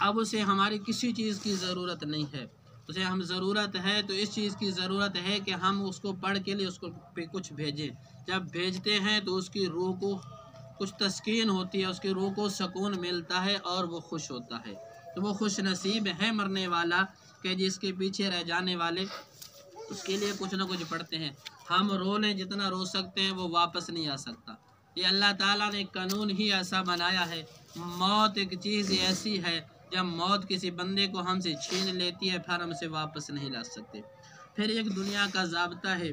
اب اسے ہماری کسی چیز کی ضرورت نہیں ہے، اسے ہم ضرورت ہے تو اس چیز کی ضرورت ہے کہ ہم اس کو پڑھ کے لیے اس کو پہ کچھ بھیجیں۔ جب بھیجتے ہیں تو اس کی روح کو کچھ تسکین ہوتی ہے، اس کی روح کو سکون ملتا ہے اور وہ خوش ہوتا ہے۔ تو وہ خوش نصیب ہے مرنے والا کہ جس کے پیچھے رہ جانے والے اس کے لیے کچھ نہ کچھ پڑھتے ہیں۔ ہم رو لیں جتنا رو سکتے ہیں وہ واپس نہیں آ سکتا، یہ اللہ تعالیٰ نے قانون ہی ایسا بنایا ہے۔ موت ایک چیز ایسی ہے، جب موت کسی بندے کو ہم سے چھین لیتی ہے پھر ہم سے واپس نہیں لا سکتے۔ پھر ایک دنیا کا ضابطہ ہے،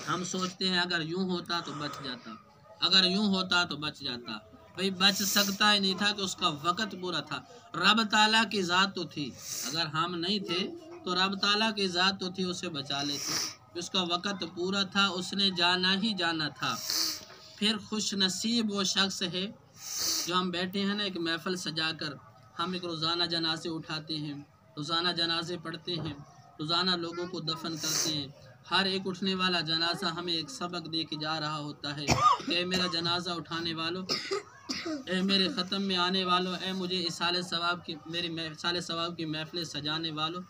ہم سوچتے ہیں اگر یوں ہوتا تو بچ جاتا، اگر یوں ہوتا تو بچ جاتا۔ بھئی بچ سکتا ہی نہیں تھا کہ اس کا وقت پورا تھا۔ رب تعالیٰ کی ذات تو تھی، اگر ہم نہیں تھے تو رب تعالیٰ کی ذات تو تھی، اسے بچا لیتی، اس کا وقت پورا تھا، اس نے جانا ہی جانا تھا۔ پھر خوش نصیب وہ شخص ہے جو ہم بیٹھے ہیں نا ایک محفل سجا کر، ہم ایک روزانہ جنازے اٹھاتے ہیں، روزانہ جنازے پڑھتے ہیں، روزانہ لوگوں کو دفن کرتے ہیں۔ ہر ایک اٹھنے والا جنازہ ہمیں ایک سبق دے کے جا رہا ہوتا ہے کہ اے میرا جنازہ اٹھانے والوں، اے میرے ختم میں آنے والوں، اے مجھے اصالِ ثواب کی میری اصالِ ثواب کی محفلیں سجانے والوں۔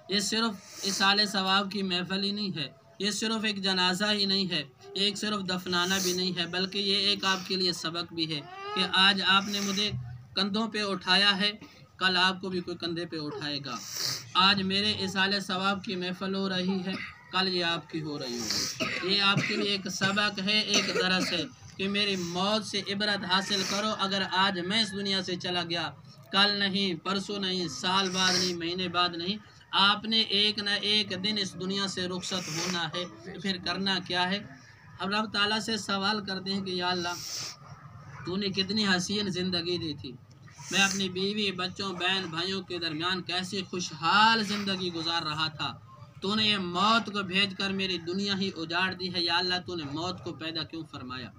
یہ صرف اصالِ ثواب کی محفل ہی نہیں ہے، یہ صرف ایک جنازہ ہی نہیں ہے، یہ ایک صرف دفنانا بھی نہیں ہے، بلکہ یہ ایک آپ کے لیے سبق بھی ہے کہ آج آپ نے مجھے کندھوں پہ اٹھایا ہے، کل آپ کو بھی کوئی کندھے پہ اٹھائے گا۔ آج میرے اصالِ ثواب کی محفل ہو رہی ہے، کل یہ آپ کی ہو رہی ہوگی۔ یہ آپ کے لیے ایک سبق ہے، ایک درس ہے کہ میری موت سے عبرت حاصل کرو۔ اگر آج میں اس دنیا سے چلا گیا، کل نہیں، پرسوں نہیں، سال بعد نہیں، مہینے بعد نہیں، آپ نے ایک نہ ایک دن اس دنیا سے رخصت ہونا ہے۔ پھر کرنا کیا ہے؟ اب رب تعالیٰ سے سوال کرتے ہیں کہ یا اللہ تو نے کتنی حسین زندگی دی تھی، میں اپنی بیوی بچوں بہن بھائیوں کے درمیان کیسے خوشحال زندگی گزار رہا تھا، تو نے یہ موت کو بھیج کر میری دنیا ہی اجاڑ دی ہے۔ یا اللہ تو نے موت کو پیدا کیوں فرمایا؟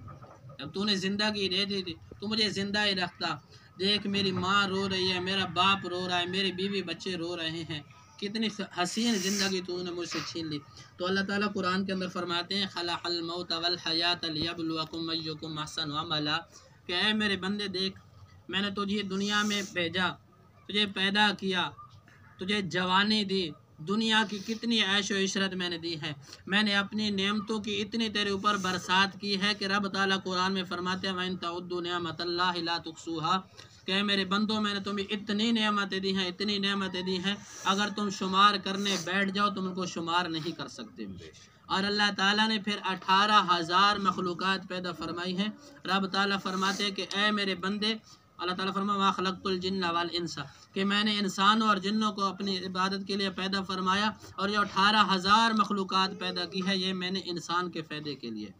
جب تو نے زندگی دے دی تھی تو مجھے زندہ ہی رکھتا۔ دیکھ میری ماں رو رہی ہے، میرا باپ رو رہا ہے، میرے بیوی بچے رو رہے ہیں، کتنی حسین زندگی تو نے مجھ سے چھین لی۔ تو اللہ تعالیٰ قرآن کے اندر فرماتے ہیں خلق الموت والحیات لیبلوکم ایکم احسن عملا، کہ اے میرے بندے دیکھ، میں نے تجھے دنیا میں بھیجا، تجھے پیدا کیا، تجھے جوانی دی، دنیا کی کتنی عیش و عشرت میں نے دی ہے، میں نے اپنی نعمتوں کی اتنی تیرے اوپر برسات کی ہے کہ رب تعالیٰ قرآن میں فرماتے ہیں وَإِن تَعُدُّوا نِعْمَتَ اللَّهِ لَا تُحْصُوهَا، کہ میرے بندوں میں نے تمہیں اتنی نعمتیں دی ہیں، اتنی نعمتیں دی ہیں، اگر تم شمار کرنے بیٹھ جاؤ تم ان کو شمار نہیں کر سکتے۔ اور اللہ تعالیٰ نے پھر 18,000 مخلوقات پیدا فرمائی ہیں۔ رب تعالیٰ فرماتے ہیں کہ اے میرے بندے، اللہ تعالیٰ فرمایا وَمَا خَلَقْتُ الْجِنَّ وَالْإِنسَ، کہ میں نے انسانوں اور جنوں کو اپنی عبادت کے لیے پیدا فرمایا، اور یہ 18,000 مخلوقات پیدا کی ہے، یہ میں نے انسان کے فائدے کے لیے،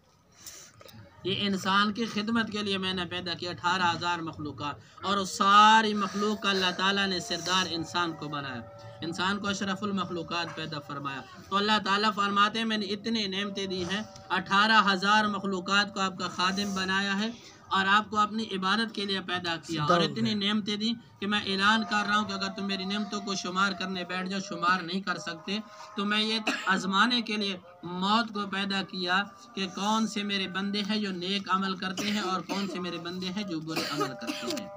یہ انسان کی خدمت کے لیے میں نے پیدا کیا 18,000 مخلوقات، اور اس ساری مخلوق کا اللہ تعالیٰ نے سردار انسان کو بنایا، انسان کو اشرف المخلوقات پیدا فرمایا۔ تو اللہ تعالیٰ فرماتے ہیں میں نے اتنی نعمتیں دی ہیں، 18,000 مخلوقات کو آپ کا خادم بنایا ہے اور آپ کو اپنی عبادت کے لیے پیدا کیا، اور اتنی نعمتیں دی کہ میں اعلان کر رہا ہوں کہ اگر تم میری نعمتوں کو شمار کرنے بیٹھ جاؤ شمار نہیں کر سکتے۔ تو میں یہ آزمانے کے لیے موت کو پیدا کیا کہ کون سے میرے بندے ہیں جو نیک عمل کرتے ہیں اور کون سے میرے بندے ہیں جو برے عمل کرتے ہیں۔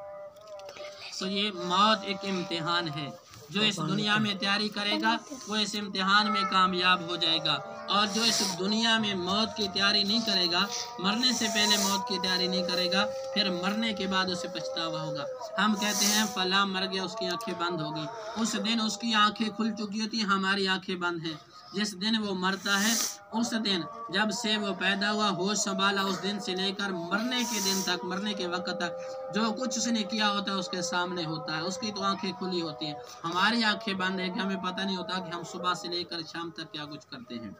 تو یہ موت ایک امتحان ہے، جو اس دنیا میں تیاری کرے گا وہ اس امتحان میں کامیاب ہو جائے گا، اور جو اس دنیا میں موت کی تیاری نہیں کرے گا، مرنے سے پہلے موت کی تیاری نہیں کرے گا، پھر مرنے کے بعد اسے پچھتاوا ہوگا۔ ہم کہتے ہیں فلاں مر گیا اس کی آنکھیں بند ہو گئی، اس دن اس کی آنکھیں کھل چکی ہوتی ہیں، ہماری آنکھیں بند ہیں۔ جس دن وہ مرتا ہے اس دن جب سے وہ پیدا ہوا ہوش سنبھالا اس دن سے لے کر مرنے کے دن تک، مرنے کے وقت تک جو کچھ اس نے کیا ہوتا ہے اس کے سامنے ہوتا ہے، اس کی تو آنکھیں کھلی ہوتی ہیں، ہماری آنکھیں بند ہیں کہ ہمیں پتہ نہیں ہوتا کہ ہم صبح سے لے کر شام تک کیا کچھ کرتے ہیں۔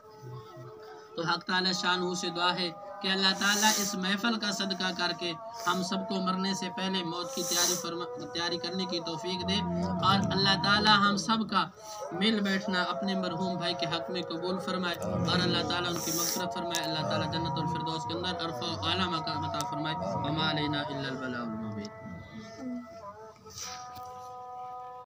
تو حق تعالی شانہ سے دعا ہے کہ اللہ تعالیٰ اس محفل کا صدقہ کر کے ہم سب کو مرنے سے پہلے موت کی تیاری کرنے کی توفیق دے، اور اللہ تعالیٰ ہم سب کا مل بیٹھنا اپنے مرحوم بھائی کے حق میں قبول فرمائے، اور اللہ تعالیٰ ان کی مغفرت فرمائے، اللہ تعالیٰ جنت الفردوس کے اندر عرفہ و اعلیٰ مقام عطا فرمائے۔ وما علینا الا البلاغ۔